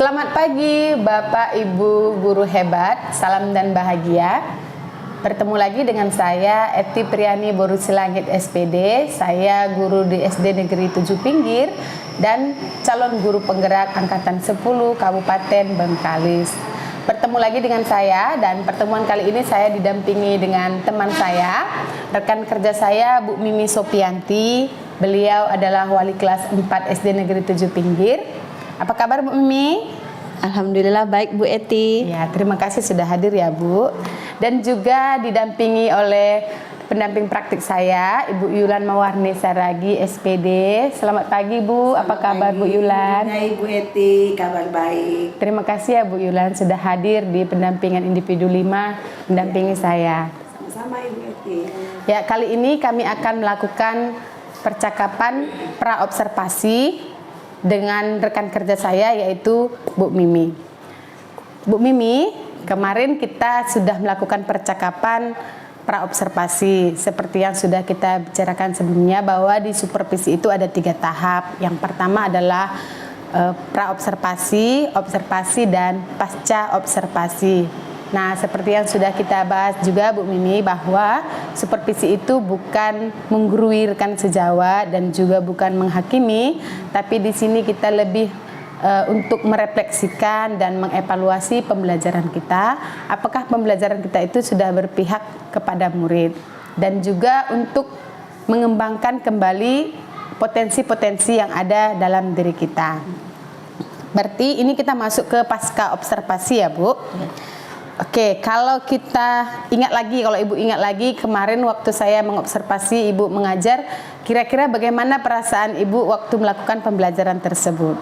Selamat pagi Bapak Ibu guru hebat, salam dan bahagia. Bertemu lagi dengan saya Eti Priani Borusilangit SPD. Saya guru di SD Negeri 7 Pinggir dan calon guru penggerak angkatan 10 Kabupaten Bengkalis. Bertemu lagi dengan saya, dan pertemuan kali ini saya didampingi dengan teman saya, rekan kerja saya Bu Mimi Sopianti. Beliau adalah wali kelas 4 SD Negeri 7 Pinggir. Apa kabar Bu Mimi? Alhamdulillah baik Bu Eti. Ya, terima kasih sudah hadir ya Bu. Dan juga didampingi oleh pendamping praktik saya, Ibu Yulan Mawarni Saragi SPD. Selamat pagi Bu, apa kabar Bu Yulan? Baik Bu Eti, kabar baik. Terima kasih ya Bu Yulan sudah hadir di pendampingan individu 5 mendampingi saya. Sama-sama Ibu Eti. Ya, kali ini kami akan melakukan percakapan praobservasi dengan rekan kerja saya yaitu Bu Mimi. Bu Mimi, kemarin kita sudah melakukan percakapan praobservasi seperti yang sudah kita bicarakan sebelumnya, bahwa di supervisi itu ada 3 tahap. Yang pertama adalah praobservasi, observasi, dan pasca observasi. Nah, seperti yang sudah kita bahas juga Bu Mimi, bahwa supervisi itu bukan menggurui rekan sejawat dan juga bukan menghakimi, tapi di sini kita lebih untuk merefleksikan dan mengevaluasi pembelajaran kita. Apakah pembelajaran kita itu sudah berpihak kepada murid, dan juga untuk mengembangkan kembali potensi-potensi yang ada dalam diri kita. Berarti ini kita masuk ke pasca observasi ya Bu. Oke, kalau kita ingat lagi, kalau Ibu ingat lagi kemarin waktu saya mengobservasi Ibu mengajar, kira-kira bagaimana perasaan Ibu waktu melakukan pembelajaran tersebut?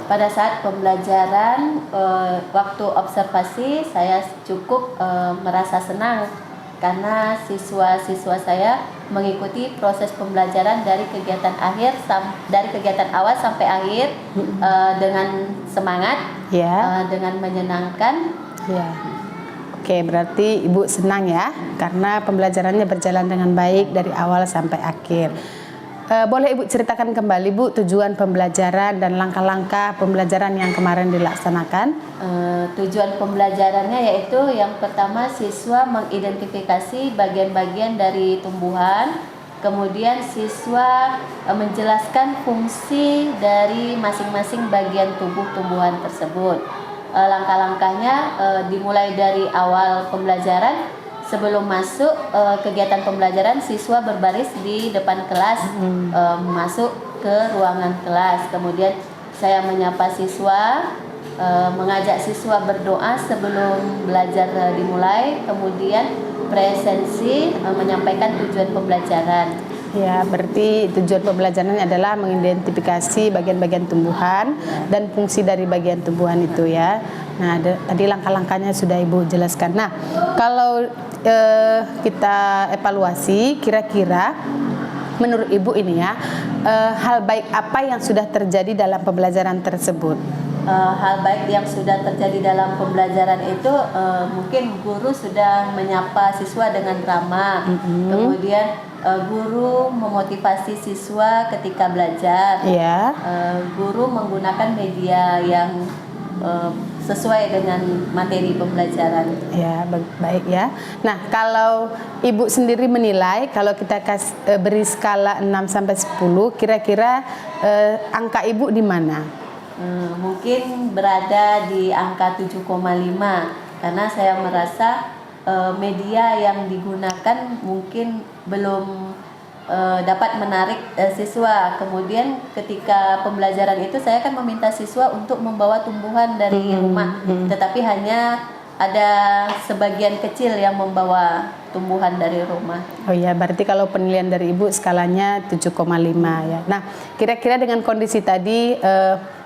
Pada saat pembelajaran, waktu observasi saya cukup merasa senang karena siswa-siswa saya mengikuti proses pembelajaran dari kegiatan awal sampai akhir dengan semangat, dengan menyenangkan. Ya. Oke, berarti Ibu senang ya, karena pembelajarannya berjalan dengan baik dari awal sampai akhir. Boleh Ibu ceritakan kembali Bu tujuan pembelajaran dan langkah-langkah pembelajaran yang kemarin dilaksanakan? Tujuan pembelajarannya yaitu yang pertama, siswa mengidentifikasi bagian-bagian dari tumbuhan, kemudian siswa menjelaskan fungsi dari masing-masing bagian tubuh tumbuhan tersebut. Langkah-langkahnya dimulai dari awal pembelajaran. Sebelum masuk kegiatan pembelajaran, siswa berbaris di depan kelas, masuk ke ruangan kelas. Kemudian saya menyapa siswa, mengajak siswa berdoa sebelum belajar dimulai. Kemudian presensi, menyampaikan tujuan pembelajaran. Ya, berarti tujuan pembelajarannya adalah mengidentifikasi bagian-bagian tumbuhan dan fungsi dari bagian tumbuhan itu ya. Nah, tadi langkah-langkahnya sudah Ibu jelaskan. Nah, kalau kita evaluasi, kira-kira menurut Ibu ini ya, hal baik apa yang sudah terjadi dalam pembelajaran tersebut? Hal baik yang sudah terjadi dalam pembelajaran itu mungkin guru sudah menyapa siswa dengan ramah, kemudian guru memotivasi siswa ketika belajar, guru menggunakan media yang sesuai dengan materi pembelajaran. Ya, baik ya. Nah, kalau Ibu sendiri menilai, kalau kita beri skala 6 sampai 10, kira-kira angka Ibu di mana? Mungkin berada di angka 7,5, karena saya merasa media yang digunakan mungkin belum dapat menarik siswa. Kemudian ketika pembelajaran itu saya akan meminta siswa untuk membawa tumbuhan dari rumah, tetapi hanya ada sebagian kecil yang membawa tumbuhan dari rumah. Oh ya, berarti kalau penilaian dari Ibu skalanya 7,5 ya. Nah, kira-kira dengan kondisi tadi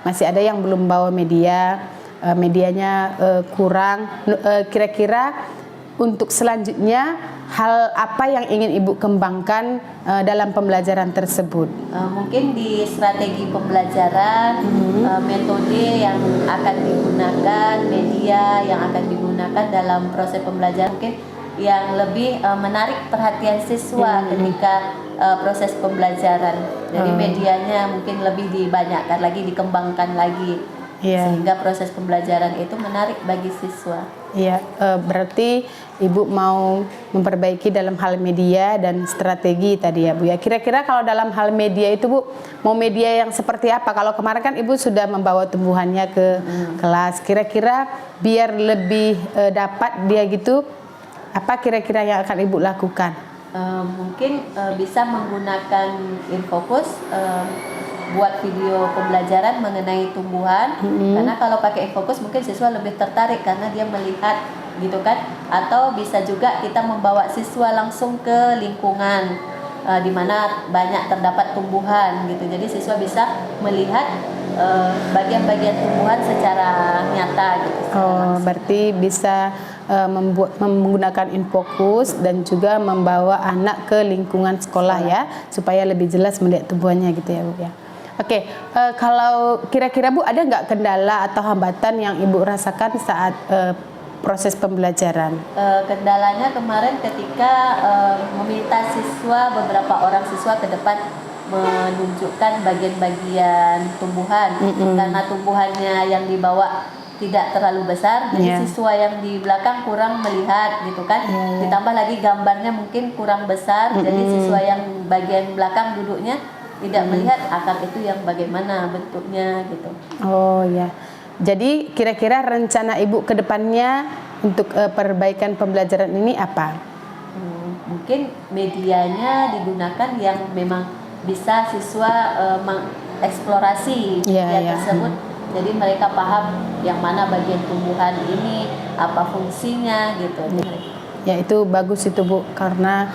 masih ada yang belum bawa media, medianya kurang. Kira-kira untuk selanjutnya hal apa yang ingin Ibu kembangkan dalam pembelajaran tersebut? Mungkin di strategi pembelajaran, metode yang akan digunakan, media yang akan digunakan dalam proses pembelajaran, mungkin yang lebih menarik perhatian siswa ketika proses pembelajaran. Jadi medianya mungkin lebih dibanyakkan lagi, dikembangkan lagi. Iya. sehingga proses pembelajaran itu menarik bagi siswa. Iya, berarti Ibu mau memperbaiki dalam hal media dan strategi tadi ya Bu ya. Kira-kira kalau dalam hal media itu Bu, mau media yang seperti apa? Kalau kemarin kan Ibu sudah membawa tumbuhannya ke kelas, kira-kira biar lebih dapat dia gitu, apa kira-kira yang akan Ibu lakukan? Mungkin bisa menggunakan Infocus buat video pembelajaran mengenai tumbuhan, karena kalau pakai Infocus mungkin siswa lebih tertarik karena dia melihat gitu kan, atau bisa juga kita membawa siswa langsung ke lingkungan di mana banyak terdapat tumbuhan gitu, jadi siswa bisa melihat bagian-bagian tumbuhan secara nyata gitu. Berarti bisa menggunakan Infocus dan juga membawa anak ke lingkungan sekolah ya, supaya lebih jelas melihat tumbuhannya gitu ya Bu ya. Oke, kalau kira-kira Bu ada nggak kendala atau hambatan yang Ibu rasakan saat proses pembelajaran? Kendalanya kemarin ketika meminta siswa, beberapa orang siswa ke depan menunjukkan bagian-bagian tumbuhan, karena tumbuhannya yang dibawa tidak terlalu besar, jadi siswa yang di belakang kurang melihat gitu kan. Ditambah lagi gambarnya mungkin kurang besar, jadi siswa yang bagian belakang duduknya tidak melihat akar itu yang bagaimana bentuknya gitu. Oh ya, jadi kira-kira rencana Ibu ke depannya untuk perbaikan pembelajaran ini apa? Mungkin medianya digunakan yang memang bisa siswa mengeksplorasi media tersebut. Jadi mereka paham yang mana bagian tumbuhan ini, apa fungsinya gitu. Ya itu bagus itu Bu, karena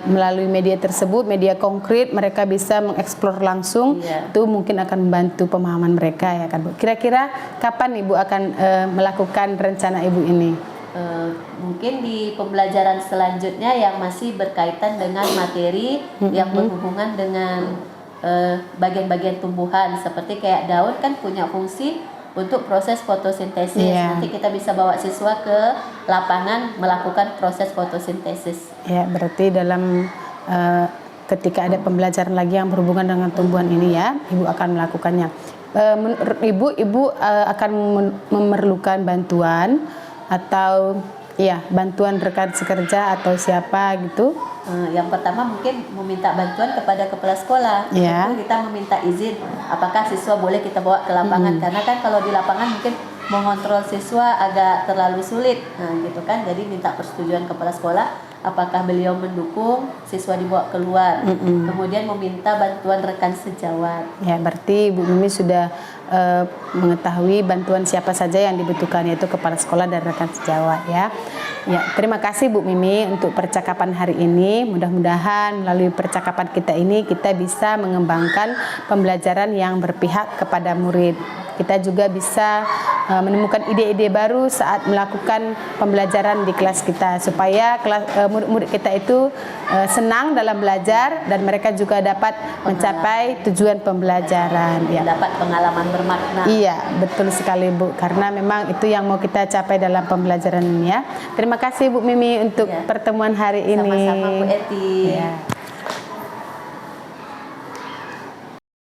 melalui media tersebut, media konkret, mereka bisa mengeksplor langsung, itu mungkin akan membantu pemahaman mereka ya kan Bu. Kira-kira kapan Ibu akan melakukan rencana Ibu ini? Mungkin di pembelajaran selanjutnya yang masih berkaitan dengan materi yang berhubungan dengan bagian-bagian tumbuhan, seperti kayak daun kan punya fungsi untuk proses fotosintesis. Nanti kita bisa bawa siswa ke lapangan melakukan proses fotosintesis. Ya, berarti dalam ketika ada pembelajaran lagi yang berhubungan dengan tumbuhan ini ya, Ibu akan melakukannya. Menurut Ibu akan memerlukan bantuan atau bantuan rekan sekerja atau siapa gitu? Yang pertama mungkin meminta bantuan kepada kepala sekolah. Tentu kita meminta izin apakah siswa boleh kita bawa ke lapangan, karena kan kalau di lapangan mungkin mengontrol siswa agak terlalu sulit, gitu kan. Jadi minta persetujuan kepala sekolah apakah beliau mendukung siswa dibawa keluar. Kemudian meminta bantuan rekan sejawat. Ya, berarti Bu Mimi sudah mengetahui bantuan siapa saja yang dibutuhkan, yaitu kepala sekolah dan rekan sejawat ya. Ya, terima kasih Bu Mimi untuk percakapan hari ini. Mudah-mudahan melalui percakapan kita ini kita bisa mengembangkan pembelajaran yang berpihak kepada murid. Kita juga bisa menemukan ide-ide baru saat melakukan pembelajaran di kelas kita, supaya murid-murid kita itu senang dalam belajar dan mereka juga dapat mencapai tujuan pembelajaran. Ya. Dapat pengalaman bermakna. Iya, betul sekali Bu, karena memang itu yang mau kita capai dalam pembelajaran ini ya. Terima kasih Bu Mimi untuk pertemuan hari ini. Sama-sama Bu Eti. Ya.